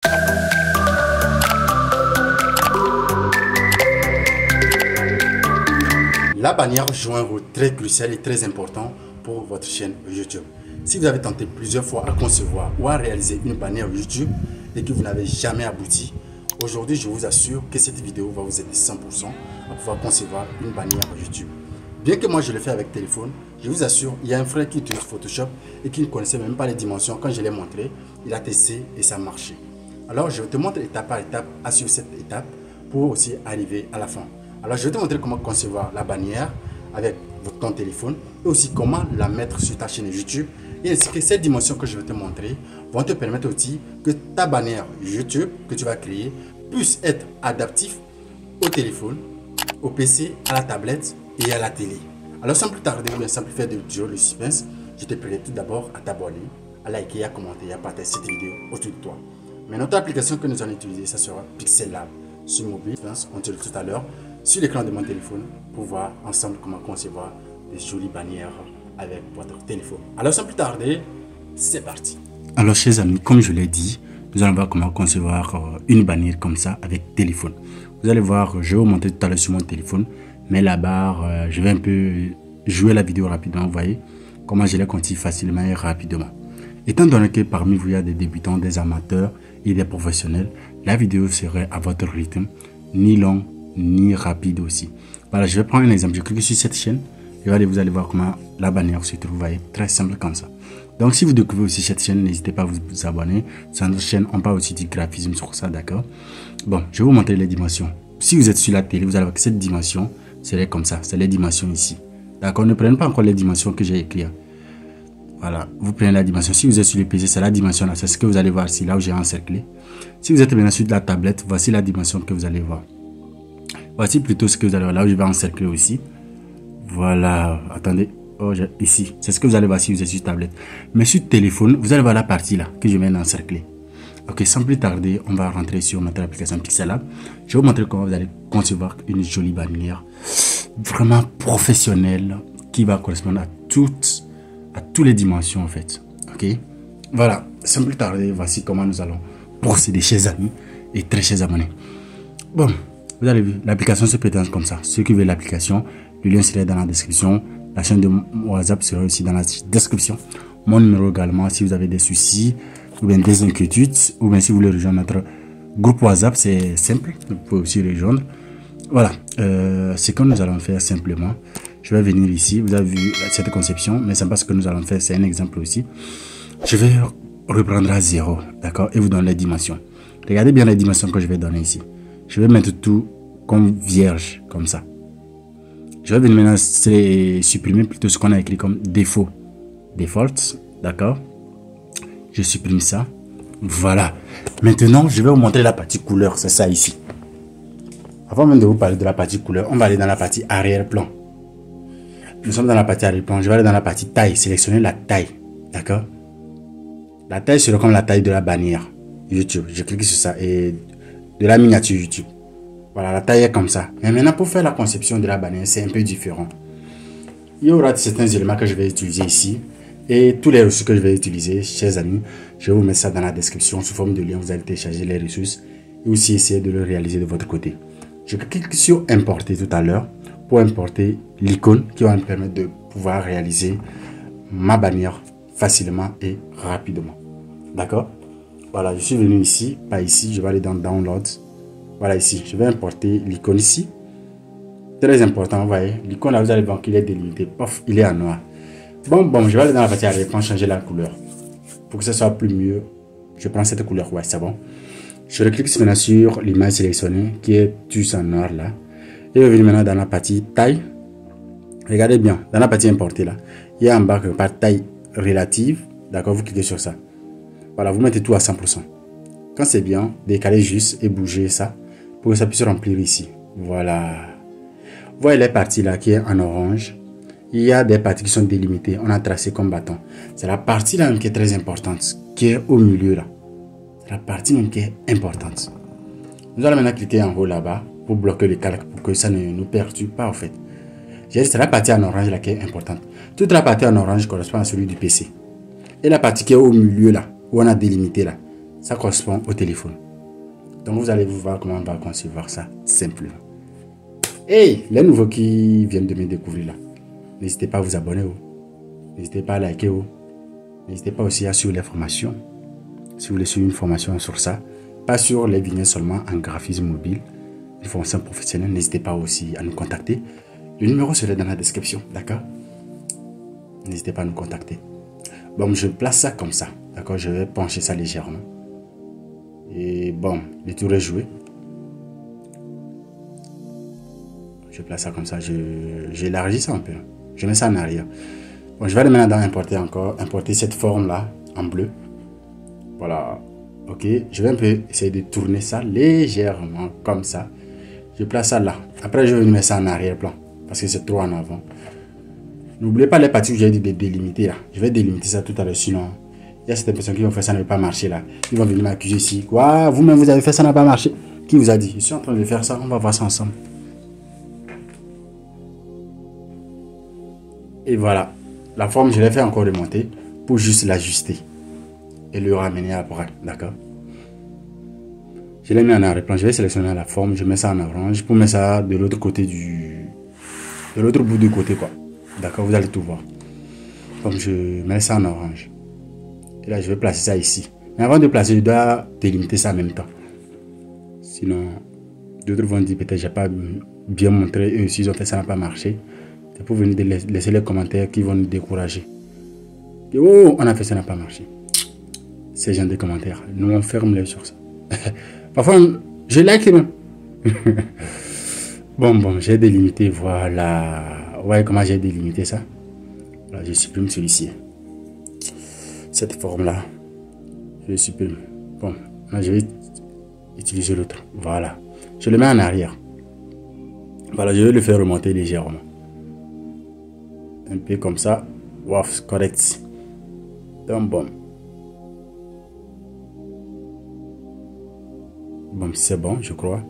La bannière joue un rôle très crucial et très important pour votre chaîne YouTube. Si vous avez tenté plusieurs fois à concevoir ou à réaliser une bannière YouTube et que vous n'avez jamais abouti, aujourd'hui je vous assure que cette vidéo va vous aider 100% à pouvoir concevoir une bannière YouTube. Bien que moi je le fais avec téléphone, je vous assure, il y a un frère qui utilise Photoshop et qui ne connaissait même pas les dimensions. Quand je l'ai montré, il a testé et ça a marché. Alors je te montre étape par étape à suivre cette étape pour aussi arriver à la fin. Alors je vais te montrer comment concevoir la bannière avec ton téléphone et aussi comment la mettre sur ta chaîne YouTube. Et ainsi que ces dimensions que je vais te montrer vont te permettre aussi que ta bannière YouTube que tu vas créer puisse être adaptive au téléphone, au PC, à la tablette et à la télé. Alors sans plus tarder ou sans plus faire de le suspense, je te prie tout d'abord à t'abonner, à liker, à commenter et à partager cette vidéo autour de toi. Mais notre application que nous allons utiliser, ça sera Pixel Lab sur mobile. On te le dit tout à l'heure sur l'écran de mon téléphone pour voir ensemble comment concevoir des jolies bannières avec votre téléphone. Alors sans plus tarder, c'est parti. Alors chers amis, comme je l'ai dit, nous allons voir comment concevoir une bannière comme ça avec téléphone. Vous allez voir, je vais vous montrer tout à l'heure sur mon téléphone, mais la barre, je vais un peu jouer la vidéo rapidement, vous voyez comment je l'ai conçue facilement et rapidement. Étant donné que parmi vous il y a des débutants, des amateurs et des professionnels, la vidéo serait à votre rythme, ni long ni rapide aussi. Voilà, je vais prendre un exemple. Je clique sur cette chaîne et vous allez voir comment la bannière se trouve. Vous voyez, très simple comme ça. Donc si vous découvrez aussi cette chaîne, n'hésitez pas à vous abonner. Sur notre chaîne, on parle aussi du graphisme sur ça, d'accord? Bon, je vais vous montrer les dimensions. Si vous êtes sur la télé, vous allez voir que cette dimension serait comme ça. C'est les dimensions ici. D'accord? Ne prenez pas encore les dimensions que j'ai écrites. Voilà, vous prenez la dimension. Si vous êtes sur le PC, c'est la dimension là. C'est ce que vous allez voir ici, là où j'ai encerclé. Si vous êtes maintenant sur la tablette, voici la dimension que vous allez voir. Voici plutôt ce que vous allez voir là où je vais encercler aussi. Voilà, attendez, ici, c'est ce que vous allez voir si vous êtes sur tablette. Mais sur téléphone, vous allez voir la partie là que je viens d'encercler. Ok, sans plus tarder, on va rentrer sur notre application Pixel Lab. Je vais vous montrer comment vous allez concevoir une jolie bannière vraiment professionnelle qui va correspondre à toutes les dimensions en fait. Ok, voilà, sans plus tarder, voici comment nous allons procéder, chers amis et très chers abonnés. Bon, vous avez vu, l'application se présente comme ça. Ceux qui veulent l'application, le lien sera dans la description. La chaîne de WhatsApp sera aussi dans la description. Mon numéro également, si vous avez des soucis ou bien des inquiétudes, ou bien si vous voulez rejoindre notre groupe WhatsApp, c'est simple. Vous pouvez aussi rejoindre. Voilà, ce que nous allons faire simplement. Je vais venir ici. Vous avez vu cette conception, mais c'est pas ce que nous allons faire. C'est un exemple aussi. Je vais reprendre à 0, d'accord, et vous donner les dimensions. Regardez bien les dimensions que je vais donner ici. Je vais mettre tout comme vierge, comme ça. Je vais venir maintenant supprimer plutôt ce qu'on a écrit comme défaut. Default, d'accord. Je supprime ça. Voilà. Maintenant, je vais vous montrer la partie couleur. C'est ça ici. Avant même de vous parler de la partie couleur, on va aller dans la partie arrière-plan. Nous sommes dans la partie arrière-plan. Je vais aller dans la partie taille. Sélectionner la taille. D'accord. La taille sera comme la taille de la bannière YouTube. Je clique sur ça et de la miniature YouTube. Voilà, la taille est comme ça. Mais maintenant, pour faire la conception de la bannière, c'est un peu différent. Il y aura certains éléments que je vais utiliser ici. Et tous les ressources que je vais utiliser, chers amis, je vais vous mettre ça dans la description sous forme de lien. Vous allez télécharger les ressources et aussi essayer de le réaliser de votre côté. Je clique sur importer tout à l'heure pour importer l'icône qui va me permettre de pouvoir réaliser ma bannière facilement et rapidement. D'accord? Voilà, je suis venu ici, pas ici, je vais aller dans Download. Voilà ici, je vais importer l'icône ici. Très important, vous voyez, l'icône là, vous allez voir qu'il est délimité, pof, il est en noir. Bon, je vais aller dans la partie arrière-plan, changer la couleur. Pour que ce soit plus mieux, je prends cette couleur, ouais, c'est bon. Je reclique maintenant sur l'image sélectionnée qui est tous en noir là. Et je vais venir maintenant dans la partie taille. Regardez bien, dans la partie importée là, il y a en bas que par taille relative, d'accord, vous cliquez sur ça. Voilà, vous mettez tout à 100%. Quand c'est bien, décalez juste et bougez ça pour que ça puisse remplir ici. Voilà. Vous voyez les parties là qui est en orange. Il y a des parties qui sont délimitées. On a tracé comme bâton. C'est la partie là même qui est très importante, qui est au milieu là. C'est la partie même qui est importante. Nous allons maintenant cliquer en haut là-bas pour bloquer le calque pour que ça ne nous perturbe pas en fait. C'est la partie en orange là qui est importante. Toute la partie en orange correspond à celui du PC. Et la partie qui est au milieu là, où on a délimité là, ça correspond au téléphone. Donc vous allez voir comment on va concevoir ça simplement. Hey, les nouveaux qui viennent de me découvrir là, n'hésitez pas à vous abonner. N'hésitez pas à liker. N'hésitez pas aussi à suivre les formations. Si vous voulez suivre une formation sur ça, pas sur les vignettes seulement, en graphisme mobile, une formation professionnelle, n'hésitez pas aussi à nous contacter. Le numéro serait dans la description, d'accord? N'hésitez pas à nous contacter. Bon, je place ça comme ça, d'accord? Je vais pencher ça légèrement. Et bon, le tour est joué. Je place ça comme ça, j'élargis ça un peu. Je mets ça en arrière. Bon, je vais aller maintenant dans importer cette forme-là en bleu. Voilà, ok. Je vais un peu essayer de tourner ça légèrement comme ça. Je place ça là. Après, je vais mettre ça en arrière-plan parce que c'est trop en avant. N'oubliez pas les parties que j'ai dit de délimiter là. Je vais délimiter ça tout à l'heure, sinon il y a certaines personnes qui vont faire ça, ça ne va pas marcher là. Ils vont venir m'accuser ici. Quoi, vous-même vous avez fait ça, n'a pas marché. Qui vous a dit? Je suis en train de faire ça, on va voir ça ensemble. Et voilà. La forme, je l'ai fait encore remonter pour juste l'ajuster et le ramener après. D'accord? Je l'ai mis en arrière-plan. Je vais sélectionner la forme. Je mets ça en orange pour mettre ça de l'autre côté de l'autre bout du côté, quoi. D'accord? Vous allez tout voir. Comme je mets ça en orange. Et là, je vais placer ça ici. Mais avant de placer, je dois délimiter ça en même temps. Sinon, d'autres vont dire peut-être que je n'ai pas bien montré. Eux aussi, ils ont fait ça, n'a pas marché. C'est pour venir de laisser les commentaires qui vont nous décourager. Et oh, on a fait ça, n'a pas marché. Ces gens de commentaires, nous on ferme les sur ça. Parfois, je like même. Bon, j'ai délimité, voilà. Ouais, comment j'ai délimité ça? Voilà, je supprime celui-ci. Cette forme-là, je supprime. Bon, là, je vais utiliser l'autre. Voilà. Je le mets en arrière. Voilà, je vais le faire remonter légèrement. Un peu comme ça. Wow, correct. Donc, bon. Bon, c'est bon, je crois.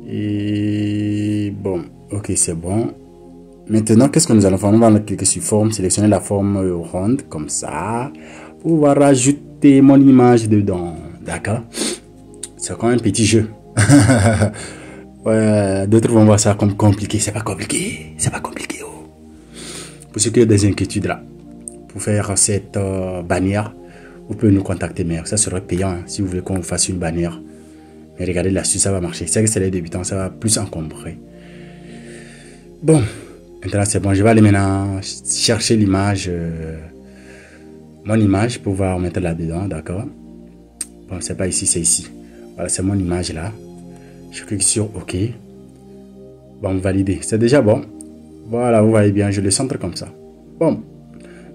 Et bon, ok, c'est bon. Maintenant, qu'est-ce que nous allons faire? On va cliquer sur forme, sélectionner la forme ronde, comme ça. Pour pouvoir rajouter mon image dedans. D'accord? C'est quand même un petit jeu. Ouais, d'autres vont voir ça comme compliqué. C'est pas compliqué. C'est pas compliqué. Oh. Pour ceux qui ont des inquiétudes là, pour faire cette bannière, vous pouvez nous contacter, mais ça serait payant hein, si vous voulez qu'on vous fasse une bannière. Mais regardez l'astuce, ça va marcher. C'est que c'est les débutants, ça va plus encombrer. Bon, maintenant c'est bon. Je vais aller maintenant chercher l'image, mon image pour pouvoir mettre là-dedans, d'accord? Bon, c'est pas ici, c'est ici. Voilà, c'est mon image là. Je clique sur OK. Bon, valider. C'est déjà bon. Voilà, vous voyez bien, je le centre comme ça. Bon,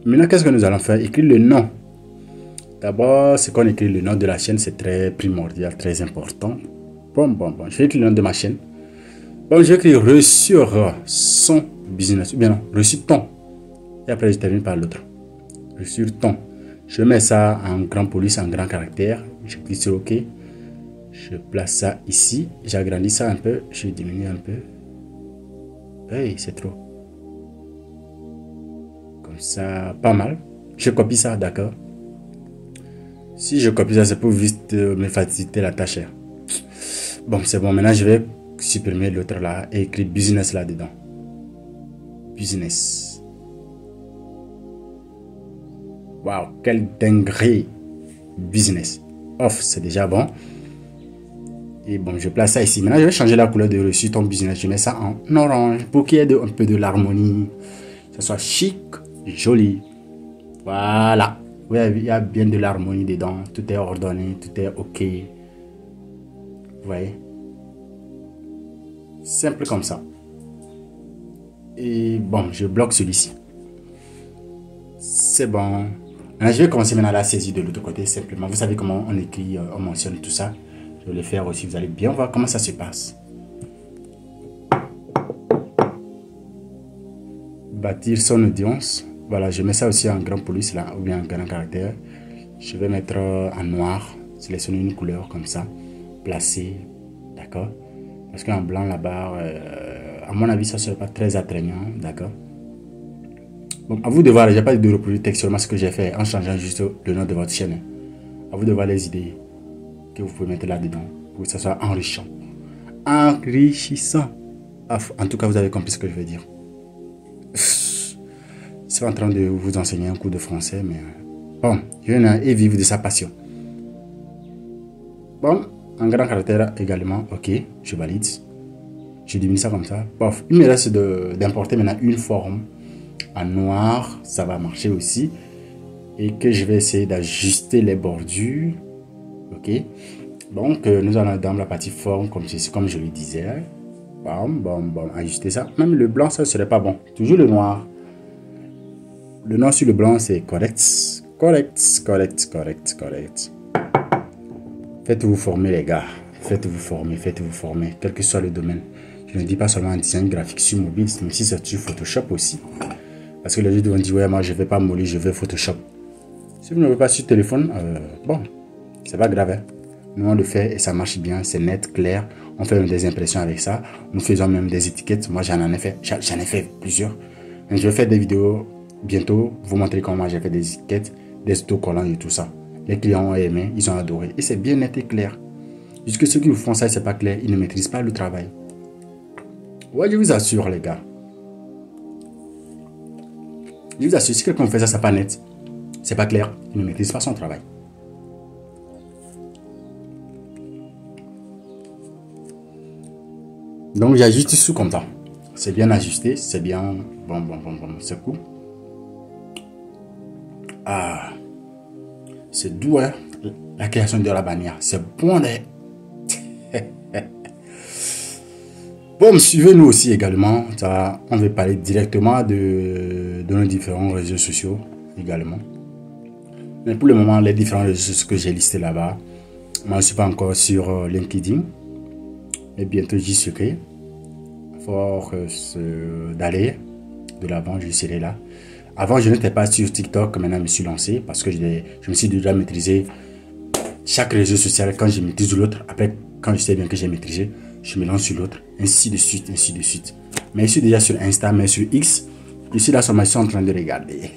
maintenant qu'est-ce que nous allons faire? Écrire le nom. D'abord, c'est qu'on écrit le nom de la chaîne, c'est très primordial, très important. Bon, je vais écrire le nom de ma chaîne. Bon, je vais écrire reçu son business, ou bien non, reçu ton. Et après, je termine par l'autre. Reçu ton. Je mets ça en grand police, en grand caractère. Je clique sur OK. Je place ça ici. J'agrandis ça un peu. Je diminue un peu. Hey, c'est trop. Comme ça, pas mal. Je copie ça, d'accord. Si je copie ça, c'est pour vite me faciliter la tâche. Bon, c'est bon. Maintenant, je vais supprimer l'autre là et écrire business là-dedans. Business. Waouh, quelle dinguerie. Business. Off, c'est déjà bon. Et bon, je place ça ici. Maintenant, je vais changer la couleur de reçu ton business. Je mets ça en orange pour qu'il y ait un peu de l'harmonie. Que ça soit chic, joli. Voilà. Oui, il y a bien de l'harmonie dedans. Tout est ordonné, tout est OK. Vous voyez? Simple comme ça. Et bon, je bloque celui-ci. C'est bon. Maintenant, je vais commencer maintenant à la saisie de l'autre côté. Simplement, vous savez comment on écrit, on mentionne tout ça. Je vais le faire aussi. Vous allez bien voir comment ça se passe. Bâtir son audience. Voilà, je mets ça aussi en grand police là, ou bien en grand caractère. Je vais mettre en noir, sélectionner une couleur comme ça, placer, d'accord? Parce qu'en blanc là-bas, à mon avis, ça ne serait pas très attrayant, d'accord? Bon, à vous de voir, il n'y a pas de reproduire texte, seulement ce que j'ai fait en changeant juste le nom de votre chaîne. À vous de voir les idées que vous pouvez mettre là-dedans pour que ça soit enrichissant. Enrichissant. En tout cas, vous avez compris ce que je veux dire. Je suis en train de vous enseigner un cours de français, mais bon, je viens et vivre de sa passion. Bon, en grand caractère également, ok, je valide. Je diminue ça comme ça. Pof, il me reste d'importer maintenant une forme en noir, ça va marcher aussi. Et que je vais essayer d'ajuster les bordures. Ok. Donc, nous allons dans la partie forme, comme je le disais. Bon, ajuster ça. Même le blanc, ça ne serait pas bon. Toujours le noir. Le noir sur le blanc, c'est correct. Correct. Faites-vous former, les gars. Faites-vous former, quel que soit le domaine. Je ne dis pas seulement en design graphique sur mobile, mais si c'est sur Photoshop aussi. Parce que les gens vont dire, ouais, moi, je ne vais pas mollir, je veux Photoshop. Si vous ne voulez pas sur téléphone, bon, c'est pas grave. Hein. Nous, on le fait et ça marche bien, c'est net, clair. On fait même des impressions avec ça. Nous faisons même des étiquettes. Moi, j'en ai fait plusieurs. Mais je vais faire des vidéos bientôt, vous montrer comment j'ai fait des étiquettes, des autocollants et tout ça. Les clients ont aimé, ils ont adoré. Et c'est bien net et clair. Jusque ceux qui vous font ça, c'est pas clair, ils ne maîtrisent pas le travail. Ouais, je vous assure, les gars. Je vous assure, si quelqu'un fait ça, c'est pas net. C'est pas clair, il ne maîtrise pas son travail. Donc j'ajuste sous comme ça. C'est bien ajusté, c'est bien. Bon, c'est cool. Ah, c'est doux, hein? La création de la bannière. C'est bon, hein? Bon, suivez-nous aussi également. Ça, on va parler directement de nos différents réseaux sociaux également. Mais pour le moment, les différents réseaux sociaux que j'ai listés là-bas, moi je ne suis pas encore sur LinkedIn. Mais bientôt j'y serai. Fort d'aller de l'avant, je serai là. Avant, je n'étais pas sur TikTok. Maintenant, je me suis lancé parce que je me suis déjà maîtrisé chaque réseau social. Quand je maîtrise l'autre, après, quand je sais bien que j'ai maîtrisé, je me lance sur l'autre, ainsi de suite. Mais je suis déjà sur Insta, mais sur X, je suis là sur ma chaîne en train de regarder.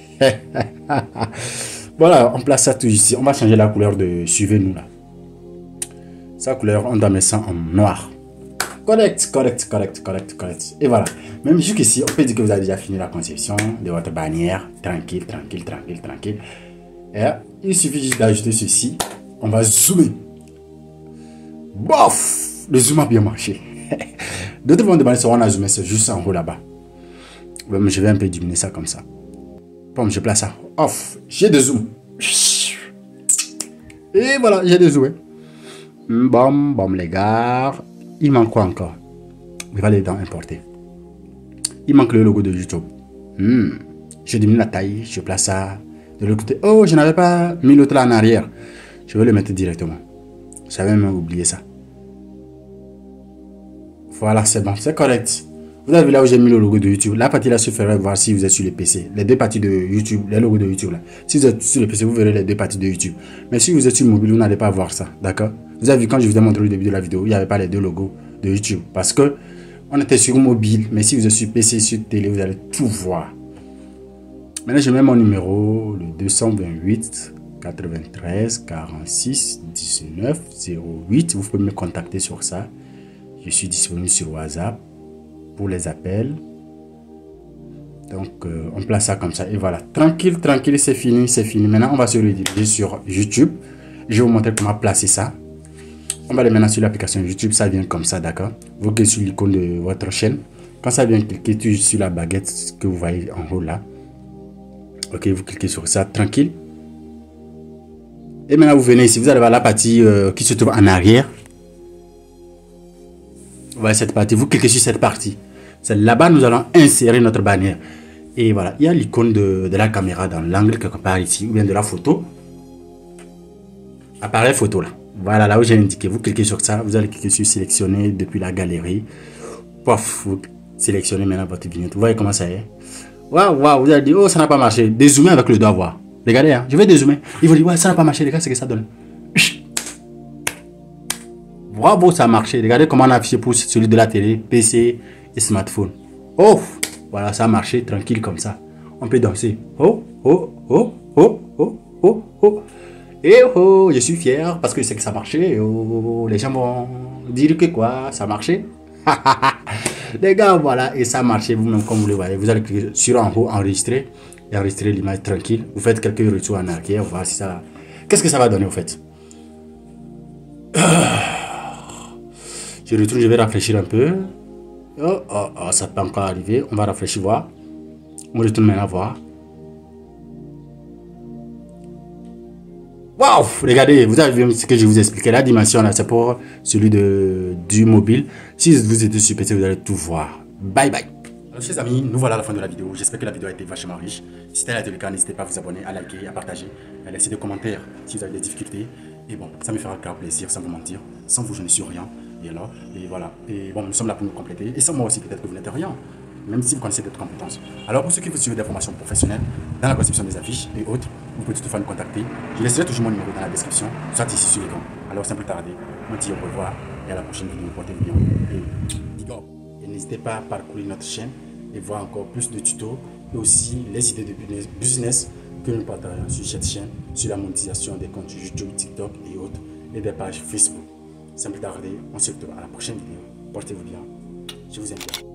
Voilà, on place ça tout ici. On va changer la couleur de suivez-nous là. Sa couleur, on doit mettre ça en noir. Correct. Et voilà. Même jusqu'ici, on peut dire que vous avez déjà fini la conception de votre bannière. Tranquille. Et il suffit juste d'ajouter ceci. On va zoomer. Bof! Le zoom a bien marché. D'autres vont demander si on a zoomé, c'est juste en haut là-bas. Je vais un peu diminuer ça comme ça. Bon, je place ça. Off. J'ai des zooms. Et voilà, j'ai des zooms. Bon, les gars. Il manque quoi encore? Il va aller dans importer. Il manque le logo de YouTube. Je diminue la taille, je place ça de l'autre côté. Oh, je n'avais pas mis l'autre là en arrière. Je vais le mettre directement. J'avais même oublié ça. Voilà, c'est bon, c'est correct. Vous avez vu là où j'ai mis le logo de YouTube. La partie là suffirait de voir si vous êtes sur le PC. Les deux parties de YouTube, les logos de YouTube là. Si vous êtes sur le PC, vous verrez les deux parties de YouTube. Mais si vous êtes sur mobile, vous n'allez pas voir ça. D'accord? Vous avez vu quand je vous ai montré le début de la vidéo, il n'y avait pas les deux logos de YouTube. Parce que on était sur mobile. Mais si vous êtes sur PC, sur télé, vous allez tout voir. Maintenant, je mets mon numéro, le 228 93 46 19 08. Vous pouvez me contacter sur ça. Je suis disponible sur WhatsApp pour les appels. Donc, on place ça comme ça. Et voilà. Tranquille, c'est fini. Maintenant, on va se rediriger sur YouTube. Je vais vous montrer comment placer ça. On va aller maintenant sur l'application YouTube. Ça vient comme ça, d'accord? Vous cliquez sur l'icône de votre chaîne. Quand ça vient, cliquez sur la baguette que vous voyez en haut là. Ok, vous cliquez sur ça, tranquille. Et maintenant, vous venez ici. Vous allez voir la partie qui se trouve en arrière. Voilà cette partie. Vous cliquez sur cette partie. C'est là-bas nous allons insérer notre bannière. Et voilà, il y a l'icône de la caméra dans l'angle quelque part ici, ou bien de la photo. Appareil photo là. Voilà, là où j'ai indiqué. Vous cliquez sur ça. Vous allez cliquer sur sélectionner depuis la galerie. Pof, vous sélectionnez maintenant votre vignette. Vous voyez comment ça est. Waouh, vous allez dire, oh, ça n'a pas marché. Dézoomer avec le doigt, voir. Regardez, hein, je vais dézoomer. Il vous dit, ouais, ça n'a pas marché. Regardez ce que ça donne. Bravo, ça a marché. Regardez comment on a affiché pour celui de la télé, PC et smartphone. Oh, voilà, ça a marché tranquille comme ça. On peut danser. Oh. Et oh, je suis fier parce que je sais que ça marchait. Et oh, les gens vont dire que quoi, ça marchait. Les gars, voilà, et ça marchait vous-même comme vous le voyez. Vous allez cliquer sur en haut, enregistrer, et enregistrer l'image tranquille. Vous faites quelques retours en arrière, voir si ça... Qu'est-ce que ça va donner au fait? Je retourne, je vais rafraîchir un peu. Oh, oh, oh, ça peut encore arriver. On va rafraîchir, voir. On retourne maintenant voir. Waouh, regardez, vous avez vu ce que je vous expliquais. La dimension là, c'est pour celui du mobile. Si vous êtes sur PC, vous allez tout voir. Bye bye. Alors, chers amis, nous voilà à la fin de la vidéo. J'espère que la vidéo a été vachement riche. Si c'était le cas, n'hésitez pas à vous abonner, à liker, à partager, à laisser des commentaires si vous avez des difficultés. Et bon, ça me fera grand plaisir, sans vous mentir. Sans vous, je ne suis rien. Et alors, et voilà. Et bon, nous sommes là pour nous compléter. Et sans moi aussi, peut-être que vous n'êtes rien, même si vous connaissez d'autres compétences. Alors, pour ceux qui veulent suivre des formations professionnelles, dans la conception des affiches et autres, vous pouvez toutefois nous contacter. Je laisserai toujours mon numéro dans la description, soit ici sur l'écran. Alors, sans plus tarder, on dit au revoir et à la prochaine vidéo. Portez-vous bien. Et n'hésitez pas à parcourir notre chaîne et voir encore plus de tutos et aussi les idées de business que nous partageons sur cette chaîne, sur la monétisation des comptes YouTube, TikTok et autres, et des pages Facebook. Sans plus tarder, on se retrouve à la prochaine vidéo. Portez-vous bien. Je vous aime bien.